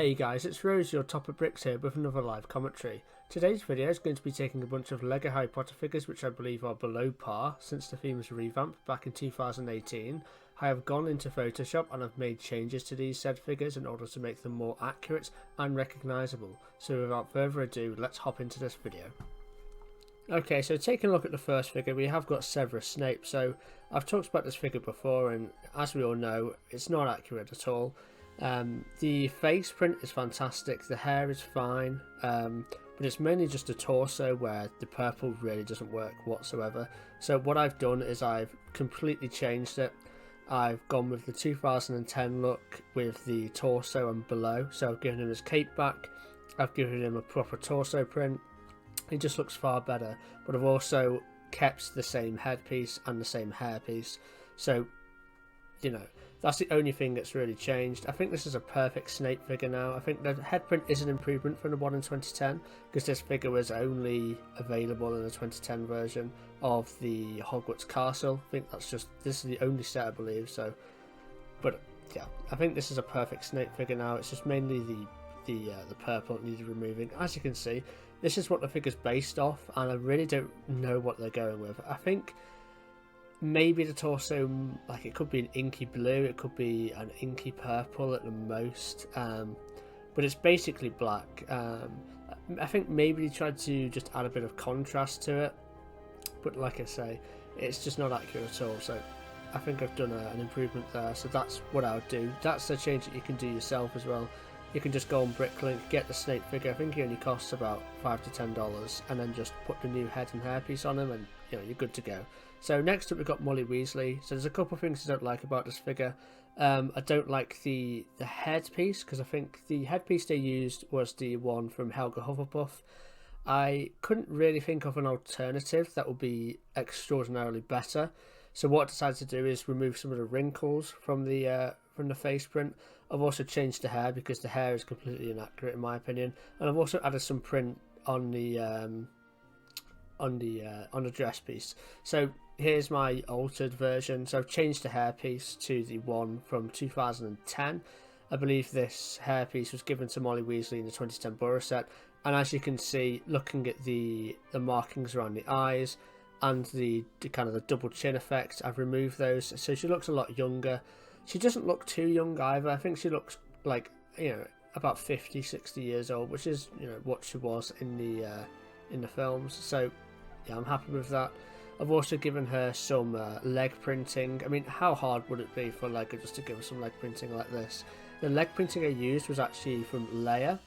Hey guys, it's Rose, your Top of Bricks here with another live commentary. Today's video is going to be taking a bunch of LEGO Harry Potter figures which I believe are below par since the theme was revamped back in 2018. I have gone into Photoshop and I've made changes to these said figures in order to make them more accurate and recognisable. So without further ado, let's hop into this video. Okay, so taking a look at the first figure, we have got Severus Snape. So I've talked about this figure before, and as we all know, it's not accurate at all. The face print is fantastic, the hair is fine, but it's mainly just the torso where the purple really doesn't work whatsoever. So what I've done is I've completely changed it. I've gone with the 2010 look with the torso and below, so I've given him his cape back, I've given him a proper torso print. It just looks far better, but I've also kept the same headpiece and the same hairpiece, so you know, that's the only thing that's really changed. I think this is a perfect Snape figure now. I think the head print is an improvement from the one in 2010, because this figure was only available in the 2010 version of the Hogwarts Castle. I think this is the only set I believe, so, but yeah, I think this is a perfect Snape figure now. It's just mainly the purple that needed removing. As you can see, this is what the figure's based off, and I really don't know what they're going with. I think maybe the torso, like, it could be an inky blue, it could be an inky purple at the most, but it's basically black. I think maybe they tried to just add a bit of contrast to it, but like I say, it's just not accurate at all. So I think I've done an improvement there, so that's what I would do. That's a change that you can do yourself as well. You can just go on Bricklink, get the Snape figure. I think he only costs about $5 to $10, and then just put the new head and hairpiece on him, and you know, you're good to go. So next up we've got Molly Weasley. So there's a couple of things I don't like about this figure. I don't like the headpiece, because I think the headpiece they used was the one from Helga Hufflepuff. I couldn't really think of an alternative that would be extraordinarily better. So what I decided to do is remove some of the wrinkles from the face print. I've also changed the hair because the hair is completely inaccurate in my opinion, and I've also added some print on the dress piece. So here's my altered version. So I've changed the hairpiece to the one from 2010. I believe this hairpiece was given to Molly Weasley in the 2010 Borough set, and as you can see, looking at the markings around the eyes and the kind of the double chin effect, I've removed those, so she looks a lot younger. She doesn't look too young either. I think she looks like, you know, about 50-60 years old, which is, you know, what she was in the films. So yeah, I'm happy with that. I've also given her some leg printing. I mean, how hard would it be for LEGO just to give her some leg printing like this? The leg printing I used was actually from Leia,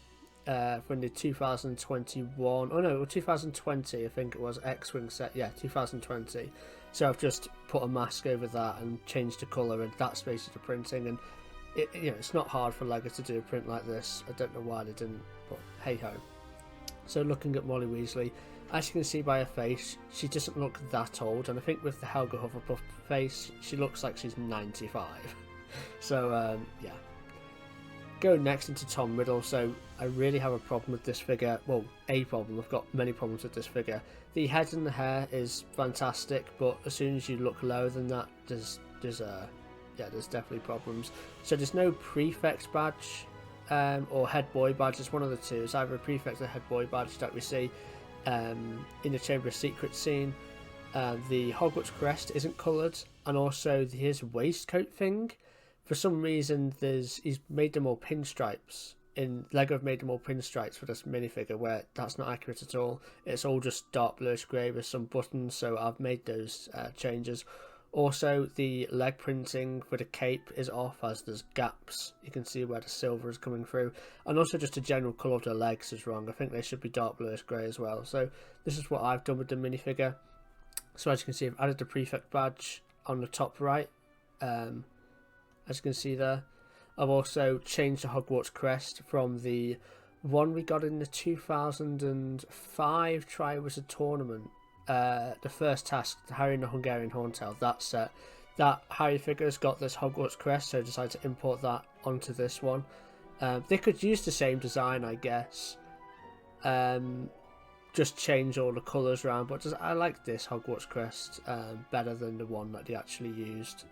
from the 2021, oh no, 2020, I think it was, X-Wing set, yeah, 2020. So I've just put a mask over that and changed the colour, and that's basically the printing. And it, you know, it's not hard for LEGO to do a print like this. I don't know why they didn't, but hey ho. So looking at Molly Weasley, as you can see by her face, she doesn't look that old, and I think with the Helga Hufflepuff face, she looks like she's 95. So yeah. Go next into Tom Riddle. So I really have a problem with this figure. Well, a problem. I've got many problems with this figure. The head and the hair is fantastic, but as soon as you look lower than that, there's definitely problems. So there's no prefect badge or head boy badge. It's one of the two. It's either a prefect or head boy badge that we see in the Chamber of Secrets scene. The Hogwarts crest isn't coloured, and also his waistcoat thing, for some reason he's made them all pinstripes. In LEGO have made them all pinstripes for this minifigure, where that's not accurate at all. It's all just dark bluish grey with some buttons, so I've made those changes. Also, the leg printing for the cape is off, as there's gaps. You can see where the silver is coming through. And also just the general colour of the legs is wrong. I think they should be dark bluish grey as well. So this is what I've done with the minifigure. So as you can see, I've added the prefect badge on the top right. As you can see there. I've also changed the Hogwarts crest from the one we got in the 2005 Triwizard Tournament. The first task, the Harry and the Hungarian Horntail, that set. That Harry figure's got this Hogwarts crest, so I decided to import that onto this one. They could use the same design, I guess. Just change all the colours around, but I like this Hogwarts crest better than the one that they actually used.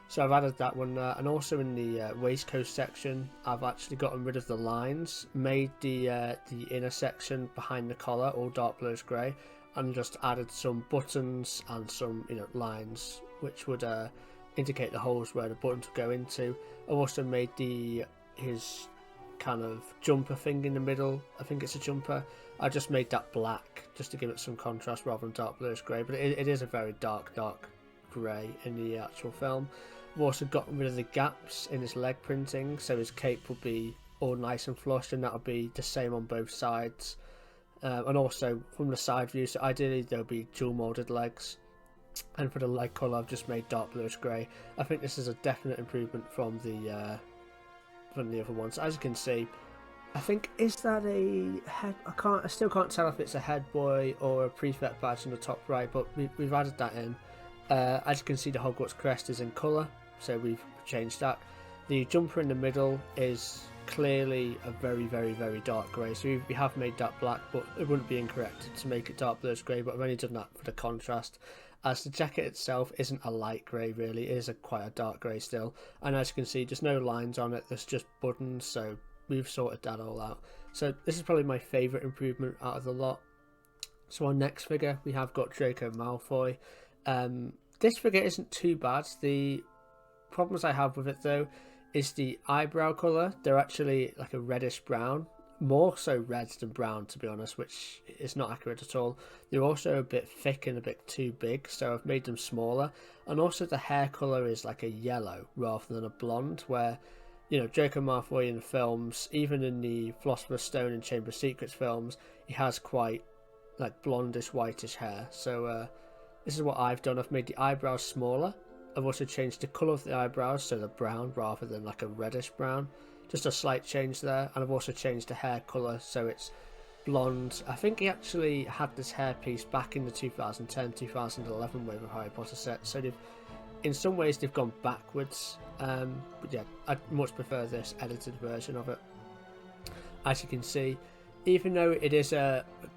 So I've added that one there, and also in the waistcoat section, I've actually gotten rid of the lines, made the inner section behind the collar all dark bluish grey, and just added some buttons and some lines which would indicate the holes where the buttons would go into. I've also made his kind of jumper thing in the middle. I think it's a jumper. I just made that black just to give it some contrast rather than dark bluish grey, but it is a very dark grey in the actual film. I've also gotten rid of the gaps in his leg printing, so his cape will be all nice and flush, and that'll be the same on both sides. And also from the side view, so ideally there'll be dual moulded legs. And for the leg colour, I've just made dark bluish grey. I think this is a definite improvement from the other ones. As you can see, I think, is that a head? I still can't tell if it's a head boy or a prefect badge in the top right, but we've added that in. As you can see, the Hogwarts crest is in colour, so we've changed that. The jumper in the middle is clearly a very dark grey, so we have made that black, but it wouldn't be incorrect to make it dark bluish grey, but I've only done that for the contrast, as the jacket itself isn't a light grey really, it is quite a dark grey still, and as you can see, there's no lines on it, there's just buttons, so we've sorted that all out. So this is probably my favourite improvement out of the lot. So our next figure, we have got Draco Malfoy. This figure isn't too bad. The problems I have with it though is the eyebrow colour. They're actually like a reddish brown, more so red than brown to be honest, which is not accurate at all. They're also a bit thick and a bit too big, so I've made them smaller. And also the hair colour is like a yellow rather than a blonde, where Draco Malfoy in films, even in the Philosopher's Stone and Chamber of Secrets films, he has quite like blondish whitish hair. So this is what I've done. I've made the eyebrows smaller. I've also changed the colour of the eyebrows, so they're brown rather than like a reddish brown. Just a slight change there. And I've also changed the hair colour, so it's blonde. I think he actually had this hairpiece back in the 2010-2011 wave of Harry Potter set, so in some ways they've gone backwards. But yeah, I'd much prefer this edited version of it. As you can see, even though it is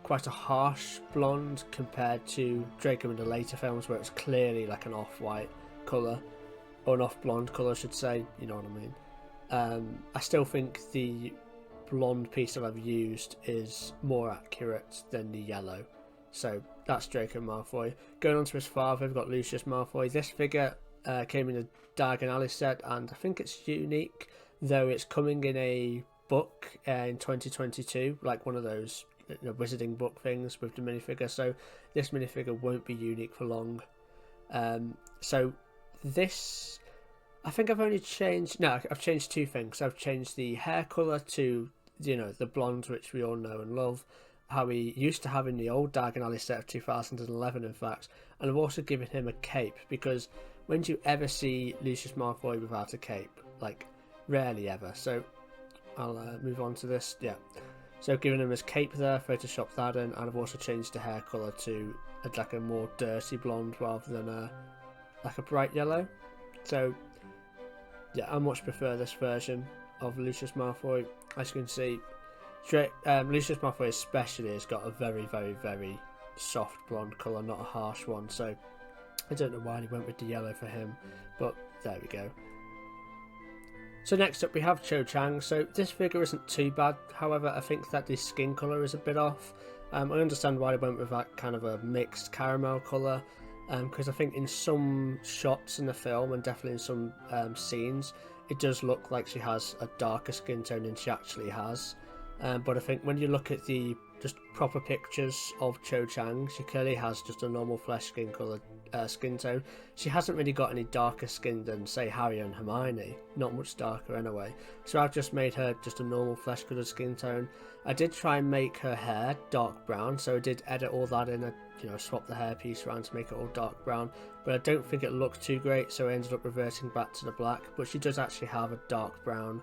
quite a harsh blonde compared to Draco in the later films, where it's clearly like an off-white colour, or an off-blonde colour I should say, you know what I mean. I still think the blonde piece that I've used is more accurate than the yellow. So that's Draco Malfoy. Going on to his father, we've got Lucius Malfoy. This figure came in a Diagon Alley set, and I think it's unique, though it's coming in a book in 2022, like one of those wizarding book things with the minifigure, so this minifigure won't be unique for long. So this, I think I've changed two things. I've changed the hair colour to the blonde, which we all know and love, how he used to have in the old Diagon Alley set of 2011 in fact, and I've also given him a cape, because when do you ever see Lucius Malfoy without a cape? Like, rarely ever. So I'll move on to this. Yeah, so giving him his cape there, Photoshop that in, and I've also changed the hair colour to like a more dirty blonde rather than like a bright yellow. So yeah, I much prefer this version of Lucius Malfoy. As you can see, Lucius Malfoy especially has got a very soft blonde colour, not a harsh one, so I don't know why he went with the yellow for him, but there we go. So next up we have Cho Chang. So this figure isn't too bad, however I think that the skin colour is a bit off. I understand why they went with that kind of a mixed caramel colour, because I think in some shots in the film and definitely in some scenes it does look like she has a darker skin tone than she actually has. But I think when you look at the just proper pictures of Cho Chang, she clearly has just a normal flesh skin colour skin tone. She hasn't really got any darker skin than say Harry and Hermione, not much darker anyway. So I've just made her just a normal flesh coloured skin tone. I did try and make her hair dark brown, so I did edit all that in, swap the hair piece around to make it all dark brown, but I don't think it looked too great, so I ended up reverting back to the black. But she does actually have a dark brown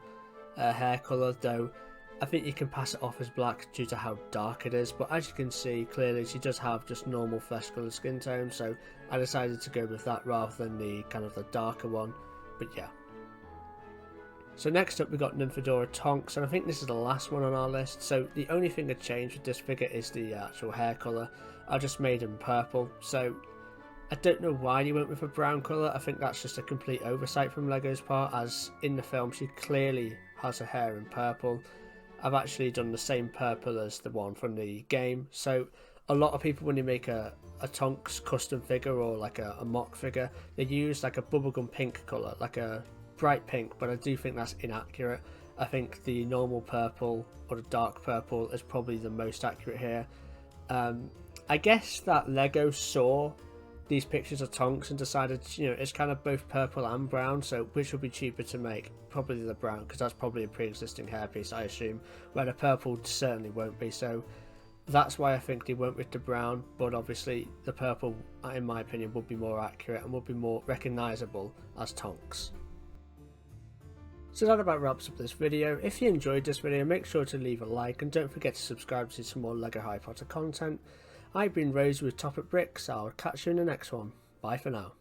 hair colour, though I think you can pass it off as black due to how dark it is, but as you can see clearly she does have just normal flesh coloured skin tone, so I decided to go with that rather than the kind of the darker one. But yeah. So next up we got Nymphadora Tonks, and I think this is the last one on our list. So the only thing I changed with this figure is the actual hair colour. I just made him purple. So I don't know why he went with a brown colour. I think that's just a complete oversight from Lego's part, as in the film she clearly has her hair in purple. I've actually done the same purple as the one from the game, so a lot of people, when they make a Tonks custom figure or like a mock figure, they use like a bubblegum pink colour, like a bright pink, but I do think that's inaccurate. I think the normal purple or the dark purple is probably the most accurate here. I guess that Lego saw these pictures of Tonks and decided, you know, it's kind of both purple and brown, so which would be cheaper to make? Probably the brown, because that's probably a pre-existing hairpiece, I assume, where the purple certainly won't be. So that's why I think they went with the brown, but obviously the purple, in my opinion, would be more accurate and would be more recognisable as Tonks. So that about wraps up this video. If you enjoyed this video, make sure to leave a like and don't forget to subscribe to see some more LEGO Harry Potter content. I've been Rosie with Topic Bricks. I'll catch you in the next one. Bye for now.